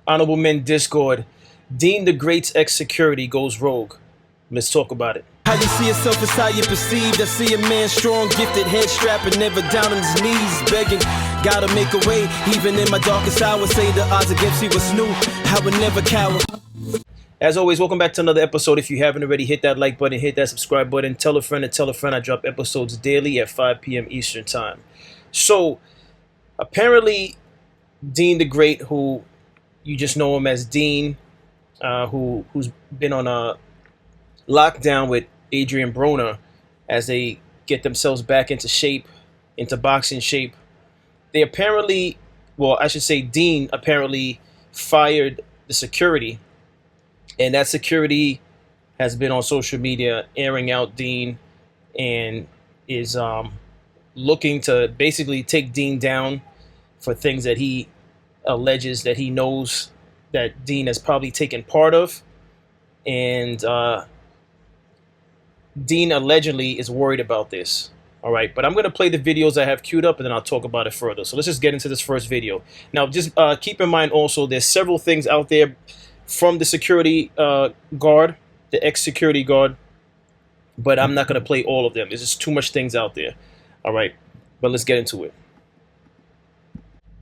Honorable Men Discord. Dean the Great's ex-security goes rogue. Let's talk about it. How you see yourself is how you perceived. I see a man strong, gifted, head strapping, never down on his knees, begging. Gotta make a way, even in my darkest hour. Say the odds against me was new. I would never cower. As always, welcome back to another episode. If you haven't already, hit that like button, hit that subscribe button, tell a friend and tell a friend. I drop episodes daily at 5 p.m. Eastern time. So, apparently, Dean the Great, who you just know him as Dean, who's been on a lockdown with Adrian Broner as they get themselves back into shape, into boxing shape. They apparently, well, I should say Dean apparently fired the security, and that security has been on social media airing out Dean and is looking to basically take Dean down for things that he alleges that he knows that Dean has probably taken part of. And Dean allegedly is worried about this. All right, but I'm going to play the videos I have queued up and then I'll talk about it further. So let's just get into this first video. Now, just keep in mind also, there's several things out there from the security guard, the ex-security guard, but I'm not going to play all of them. There's just too much things out there. All right, but let's get into it.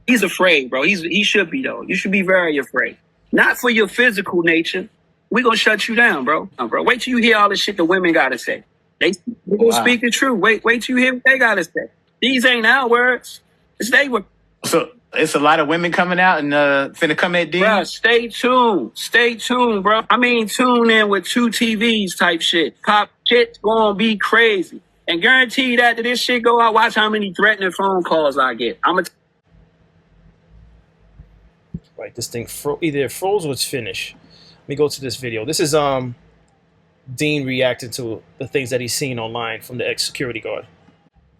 He's afraid, bro. He should be, though. You should be very afraid. Not for your physical nature. We're going to shut you down, bro. Wait till you hear all the shit the women got to say. We're going to speak the truth. Wait till you hear what they got to say. These ain't our words. It's they words. So it's a lot of women coming out and finna come at Dean? Bro, stay tuned. Stay tuned, bro. I mean, tune in with 2 TVs type shit. Pop shit's going to be crazy. And guarantee you that this shit go out, watch how many threatening phone calls I get. Right, this thing either froze or it's finished. Let me go to this video. This is Dean reacting to the things that he's seen online from the ex-security guard.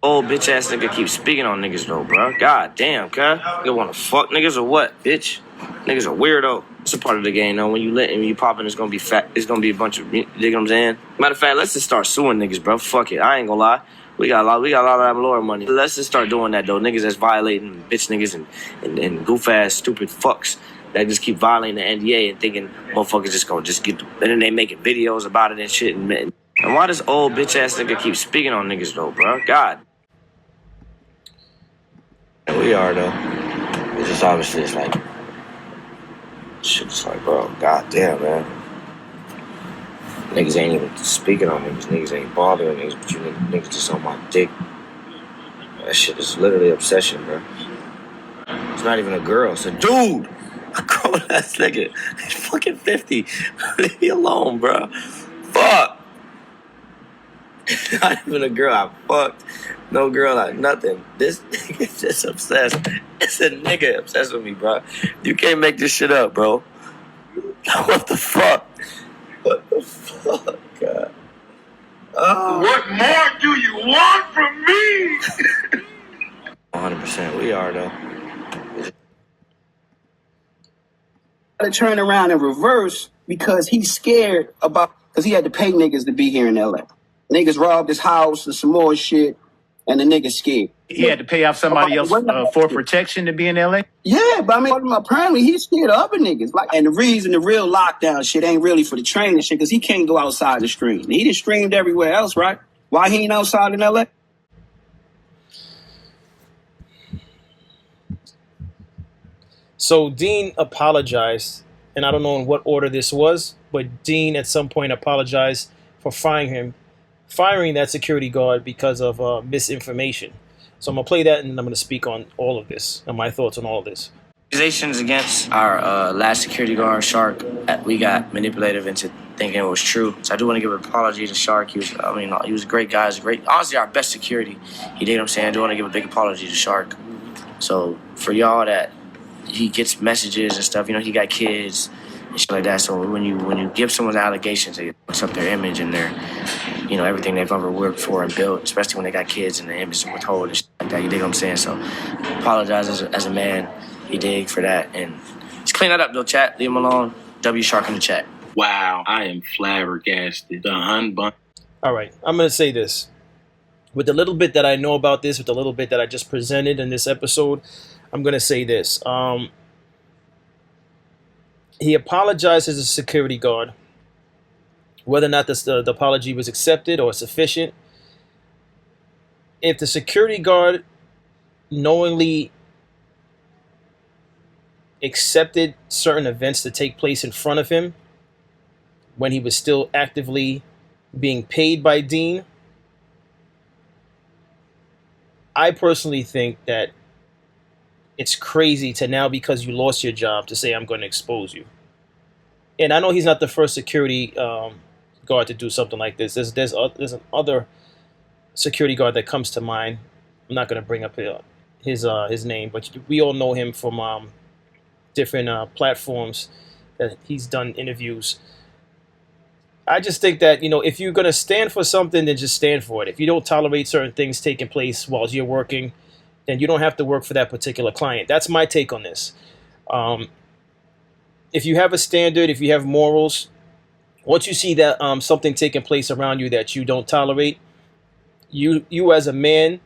Old bitch ass nigga keep speaking on niggas though, bro. God damn, cuz. You wanna fuck niggas or what, bitch? Niggas are weirdo. It's a part of the game though. When you lit and when you popping, it's gonna be fat. It's gonna be a bunch of, you dig what I'm saying? Matter of fact, let's just start suing niggas, bro. Fuck it. I ain't gonna lie. We got a lot of that lawyer money. Let's just start doing that though. Niggas that's violating bitch niggas and goof ass stupid fucks that just keep violating the NDA and thinking motherfuckers just gonna just get, and then they making videos about it and shit. And why does old bitch ass nigga keep speaking on niggas though, bro? God. And we are though. It's just obviously it's like shit's like, bro, god damn, man. Niggas ain't even speaking on niggas. Niggas ain't bothering niggas, but you niggas just on my dick. That shit is literally obsession, bro. It's not even a girl. It's a dude. A grown-ass nigga. He's fucking 50. Leave me alone, bro. Fuck. Not even a girl. I fucked. No girl, I nothing. This nigga's just obsessed. It's a nigga obsessed with me, bro. You can't make this shit up, bro. What the fuck? What the fuck, God? Oh. What more do you want from me? 100% we are, though. To turn around and reverse because he's scared because he had to pay niggas to be here in LA. Niggas robbed his house and some more shit, and the niggas scared. He had to pay off somebody else for protection to be in LA? Yeah, but I mean, apparently he's scared of other niggas. And the reason the real lockdown shit ain't really for the training shit, because he can't go outside to stream. He just streamed everywhere else, right? Why he ain't outside in LA? So Dean apologized, and I don't know in what order this was, but Dean at some point apologized for firing that security guard because of misinformation. So I'm going to play that, and I'm going to speak on all of this and my thoughts on all of this. Accusations against our last security guard, Shark, we got manipulated into thinking it was true. So I do want to give an apology to Shark. He was a great guy. He was honestly, our best security. You dig what I'm saying? I do want to give a big apology to Shark. So for y'all that he gets messages and stuff, he got kids and shit like that. So when you give someone allegations, it puts up their image and their, everything they've ever worked for and built, especially when they got kids and the image is withhold and shit like that. You dig what I'm saying? So apologize as a man. You dig for that. And just clean that up, though, chat. Leave him alone. W Shark in the chat. Wow, I am flabbergasted. The unbun. All right, I'm going to say this. With the little bit that I know about this, with the little bit that I just presented in this episode, I'm going to say this. He apologized as a security guard. Whether or not the apology was accepted or sufficient, if the security guard knowingly accepted certain events to take place in front of him when he was still actively being paid by Dean, I personally think that it's crazy to now, because you lost your job, to say I'm going to expose you. And I know he's not the first security guard to do something like this. There's another security guard that comes to mind. I'm not going to bring up his name, but we all know him from different platforms that he's done interviews. I just think that, if you're going to stand for something, then just stand for it. If you don't tolerate certain things taking place while you're working, then you don't have to work for that particular client. That's my take on this. If you have a standard, if you have morals, once you see that something taking place around you that you don't tolerate, you as a man,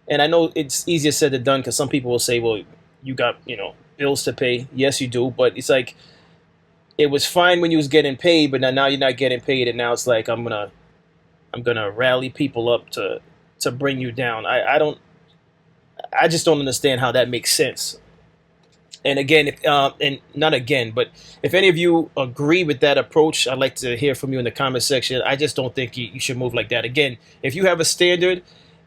and I know it's easier said than done, because some people will say, well, you got bills to pay. Yes, you do, but it's like, it was fine when you was getting paid, but now you're not getting paid, and now it's like I'm gonna rally people up to bring you down. I just don't understand how that makes sense. And again, and not again, but if any of you agree with that approach, I'd like to hear from you in the comment section. I just don't think you should move like that. Again, if you have a standard,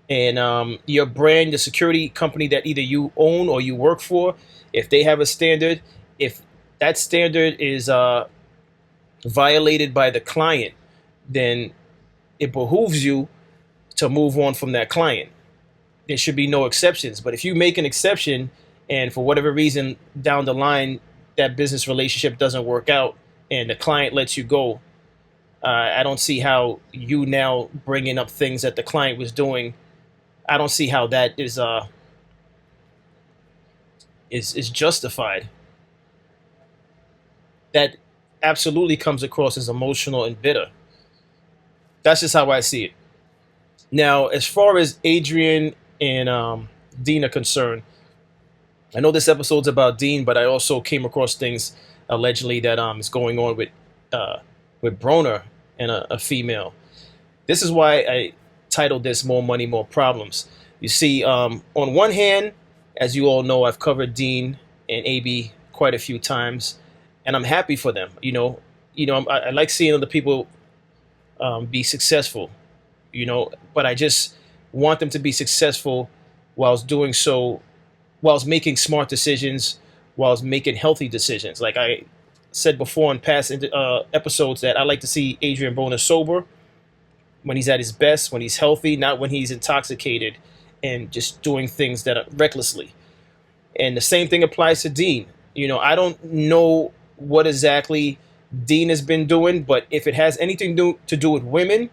and your brand, the security company that either you own or you work for, if they have a standard, if that standard is violated by the client, then it behooves you to move on from that client. There should be no exceptions. But if you make an exception, and for whatever reason down the line that business relationship doesn't work out and the client lets you go, I don't see how you now bringing up things that the client was doing. I don't see how that is justified. That absolutely comes across as emotional and bitter. That's just how I see it. Now, as far as Adrian and Dean are concerned, I know this episode's about Dean, but I also came across things allegedly that is going on with Broner and a female. This is why I titled this "More Money, More Problems." You see, on one hand, as you all know, I've covered Dean and AB quite a few times, and I'm happy for them. I like seeing other people be successful. But I just want them to be successful whilst doing so, whilst making smart decisions, whilst making healthy decisions. Like I said before in past episodes, that I like to see Adrian Broner sober, when he's at his best, when he's healthy, not when he's intoxicated and just doing things that are recklessly. And the same thing applies to Dean. I don't know what exactly Dean has been doing, but if it has anything to do with women,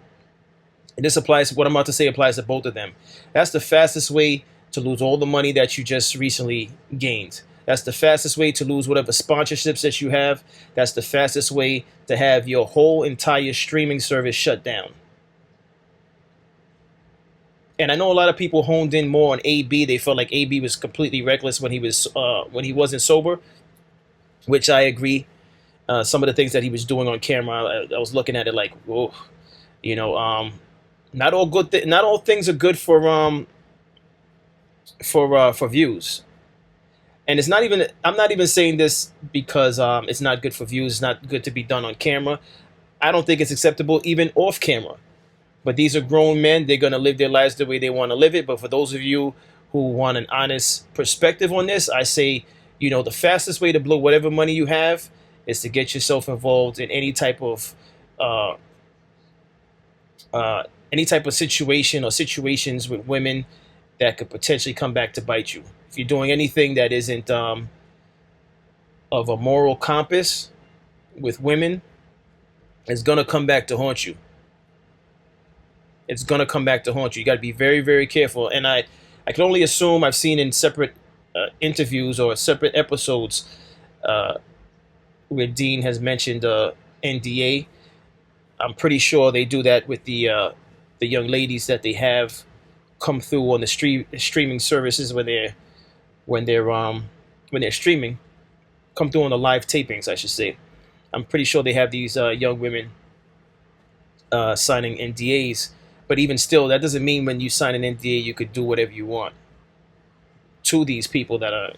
and this applies, what I'm about to say applies to both of them. That's the fastest way to lose all the money that you just recently gained. That's the fastest way to lose whatever sponsorships that you have. That's the fastest way to have your whole entire streaming service shut down. And I know a lot of people honed in more on AB. They felt like AB was completely reckless when he wasn't sober, which I agree. Some of the things that he was doing on camera, I was looking at it like, whoa, not all things are good for views. And it's not even, I'm not even saying this because it's not good for views. It's not good to be done on camera. I don't think it's acceptable even off camera. But these are grown men. They're going to live their lives the way they want to live it. But for those of you who want an honest perspective on this, I say, the fastest way to blow whatever money you have is to get yourself involved in any type of situation or situations with women that could potentially come back to bite you. If you're doing anything that isn't of a moral compass with women, it's going to come back to haunt you. It's going to come back to haunt you. You got to be very, very careful. And I can only assume, I've seen in separate interviews or separate episodes where Dean has mentioned NDA. I'm pretty sure they do that with the young ladies that they have come through on the streaming services when they're streaming. come through on the live tapings, I should say. I'm pretty sure they have these young women signing NDAs, but even still, that doesn't mean when you sign an NDA you could do whatever you want to these people that are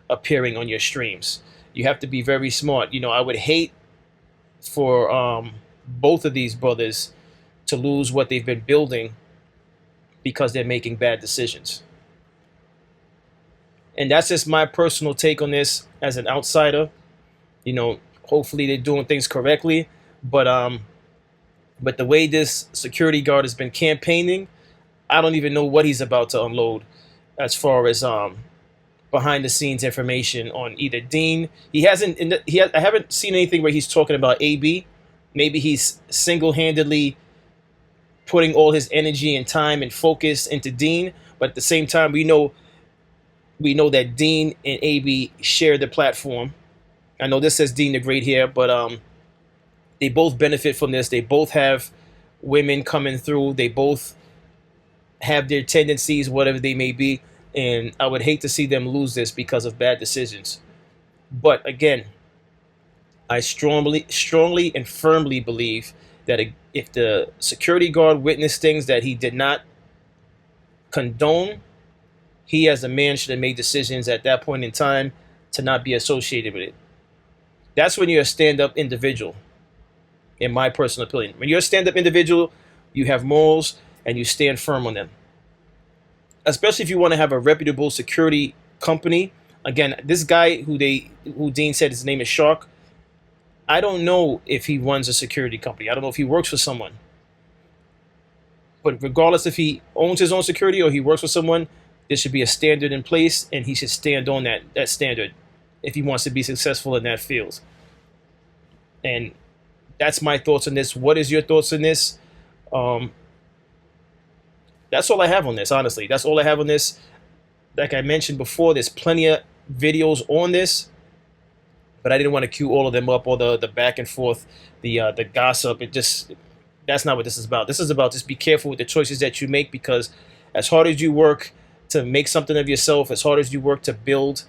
appearing on your streams. You have to be very smart. I would hate for both of these brothers to lose what they've been building because they're making bad decisions. And that's just my personal take on this as an outsider. Hopefully they're doing things correctly, but the way this security guard has been campaigning, I don't even know what he's about to unload as far as behind the scenes information on either Dean. I haven't seen anything where he's talking about AB. Maybe he's single-handedly putting all his energy and time and focus into Dean, but at the same time, we know that Dean and AB share the platform. I know this says Dean the Great here, but they both benefit from this. They both have women coming through. They both have their tendencies, whatever they may be, and I would hate to see them lose this because of bad decisions. But again, I strongly and firmly believe that if the security guard witnessed things that he did not condone, he as a man should have made decisions at that point in time to not be associated with it. That's when you're a stand-up individual, in my personal opinion. When you're a stand-up individual, you have morals and you stand firm on them. Especially if you want to have a reputable security company. Again, this guy who Dean said his name is Shark, I don't know if he runs a security company. I don't know if he works for someone. But regardless if he owns his own security or he works for someone, there should be a standard in place, and he should stand on that standard if he wants to be successful in that field. And that's my thoughts on this. What is your thoughts on this? That's all I have on this, honestly. That's all I have on this. Like I mentioned before, there's plenty of videos on this, but I didn't want to cue all of them up, or the back and forth, the gossip. That's not what this is about. This is about just be careful with the choices that you make, because as hard as you work to make something of yourself, as hard as you work to build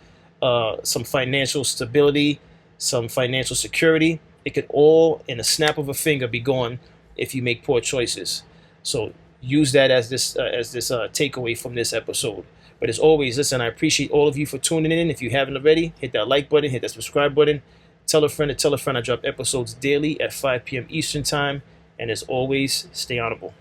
some financial stability, some financial security, it could all, in a snap of a finger, be gone if you make poor choices. So use that as this takeaway from this episode. But as always, listen, I appreciate all of you for tuning in. If you haven't already, hit that like button, hit that subscribe button. Tell a friend to tell a friend. I drop episodes daily at 5 p.m. Eastern Time. And as always, stay honorable.